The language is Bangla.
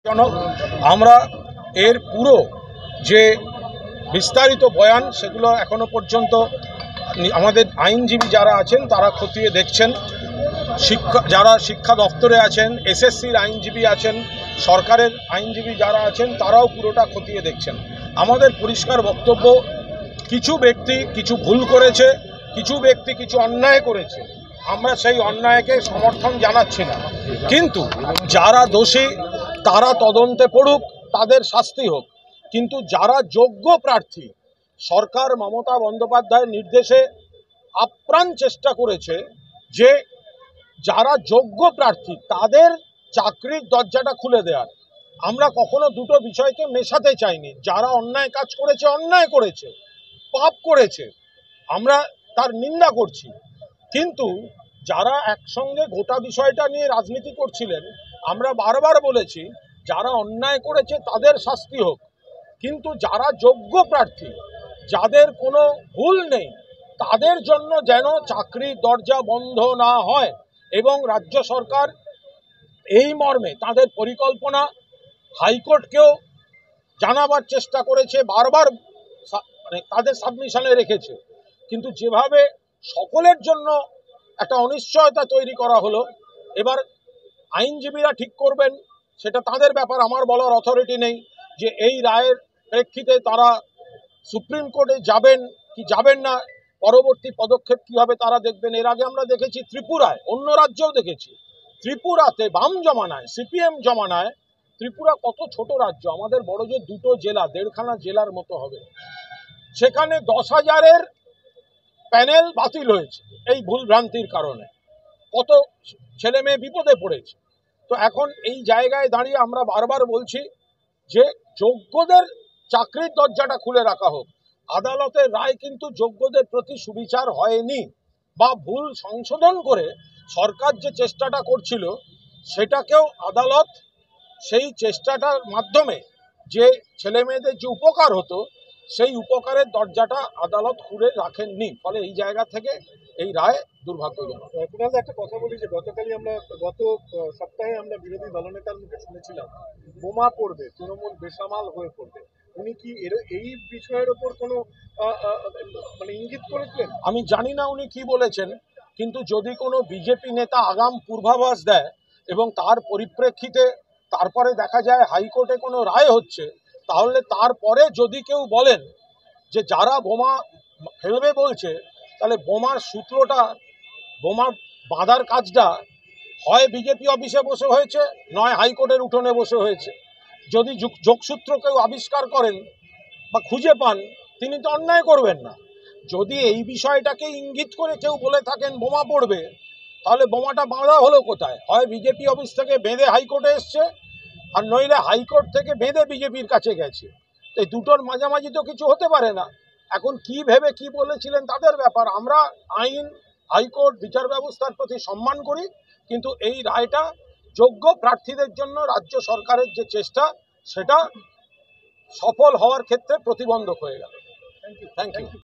জনক আমরা এর পুরো যে বিস্তারিত বয়ান সেগুলো এখনো পর্যন্ত আমাদের আইনজীবী যারা আছেন তারা খতিয়ে দেখছেন। যারা শিক্ষা দপ্তরে আছেন, এসএসসির আইনজীবী আছেন, সরকারের আইনজীবী যারা আছেন তারাও পুরোটা খতিয়ে দেখছেন। আমাদের পরিষ্কার বক্তব্য, কিছু ব্যক্তি কিছু ভুল করেছে, কিছু ব্যক্তি কিছু অন্যায় করেছে, আমরা সেই অন্যায়কে সমর্থন জানাচ্ছি না, কিন্তু যারা দোষী তারা তদন্তে পড়ুক, তাদের শাস্তি হোক। কিন্তু যারা যোগ্য প্রার্থী, সরকার মমতা বন্দ্যোপাধ্যায়ের নির্দেশে আপ্রাণ চেষ্টা করেছে যে যারা যোগ্য প্রার্থী তাদের চাকরির দরজাটা খুলে দেওয়ার। আমরা কখনো দুটো বিষয়কে মেশাতে চাইনি। যারা অন্যায় কাজ করেছে, অন্যায় করেছে, পাপ করেছে, আমরা তার নিন্দা করছি, কিন্তু যারা একসঙ্গে গোটা বিষয়টা নিয়ে রাজনীতি করছিলেন, আমরা বারবার বলেছি যারা অন্যায় করেছে তাদের শাস্তি হোক, কিন্তু যারা যোগ্য প্রার্থী, যাদের কোনো ভুল নেই, তাদের জন্য যেন চাকরির দরজা বন্ধ না হয়। এবং রাজ্য সরকার এই মর্মে তাদের পরিকল্পনা হাইকোর্টকেও জানাবার চেষ্টা করেছে, বারবার তাদের সাবমিশনে রেখেছে, কিন্তু যেভাবে সকলের জন্য একটা অনিশ্চয়তা তৈরি করা হলো, এবার আইনজীবীরা ঠিক করবেন, সেটা তাদের ব্যাপার, আমার বলার অথরিটি নেই যে এই রায়ের প্রেক্ষিতে তারা সুপ্রিম কোর্টে যাবেন কি যাবেন না, পরবর্তী পদক্ষেপ কী হবে তারা দেখবেন। এর আগে আমরা দেখেছি ত্রিপুরায়, অন্য রাজ্যেও দেখেছি, ত্রিপুরাতে বাম জমানায়, সিপিএম জমানায়, ত্রিপুরা কত ছোট রাজ্য, আমাদের বড় যে দুটো জেলা, দেড়খানা জেলার মতো হবে, সেখানে 10,000-এর প্যানেল বাতিল হয়েছে এই ভুলভ্রান্তির কারণে, কত ছেলে মেয়ে বিপদে পড়েছে। তো এখন এই জায়গায় দাঁড়িয়ে আমরা বারবার বলছি যে যোগ্যদের চাকরির দরজাটা খুলে রাখা হোক। আদালতের রায় কিন্তু যোগ্যদের প্রতি সুবিচার হয়নি, বা ভুল সংশোধন করে সরকার যে চেষ্টাটা করছিল সেটাকেও আদালত সেই চেষ্টাটার মাধ্যমে যে ছেলে মেয়েদের যে উপকার হতো সেই উপকারের দরজাটা আদালত খুলে রাখেননি, ফলে এই জায়গা থেকে এই রায় দুর্ভাগ্যজনক। একটা কথা বলি যে গত সপ্তাহে আমরা বিরোধী দলনেতার মুখে শুনেছিলাম বোমা পড়বে, তৃণমূল বেসামাল হয়ে পড়বে। উনি কি এই বিষয়ের ওপর কোনো ইঙ্গিত করেছিলেন? আমি জানি না উনি কি বলেছেন, কিন্তু যদি কোনো বিজেপি নেতা আগাম পূর্বাভাস দেয় এবং তার পরিপ্রেক্ষিতে তারপরে দেখা যায় হাইকোর্টে কোনো রায় হচ্ছে, তাহলে তারপরে যদি কেউ বলেন যে যারা বোমা ফেলবে বলছে, তাহলে বোমার সূত্রটা, বোমার বাঁধার কাজটা হয় বিজেপি অফিসে বসে হয়েছে, নয় হাইকোর্টের উঠোনে বসে হয়েছে। যদি যোগসূত্র কেউ আবিষ্কার করেন বা খুঁজে পান, তিনি তো অন্যায় করবেন না। যদি এই বিষয়টাকে ইঙ্গিত করে কেউ বলে থাকেন বোমা পড়বে, তাহলে বোমাটা বাঁধা হলো কোথায়? হয় বিজেপি অফিস থেকে বেঁধে হাইকোর্টে এসছে, আর নইলে হাইকোর্ট থেকে বেঁধে বিজেপির কাছে গেছে। এই দুটোর মাঝামাঝি তো কিছু হতে পারে না। এখন কি ভেবে কি বলেছিলেন তাদের ব্যাপার। আমরা আইন, হাইকোর্ট, বিচার ব্যবস্থার প্রতি সম্মান করি, কিন্তু এই রায়টা যোগ্য প্রার্থীদের জন্য রাজ্য সরকারের যে চেষ্টা সেটা সফল হওয়ার ক্ষেত্রে প্রতিবন্ধক হয়ে গেল। Thank you.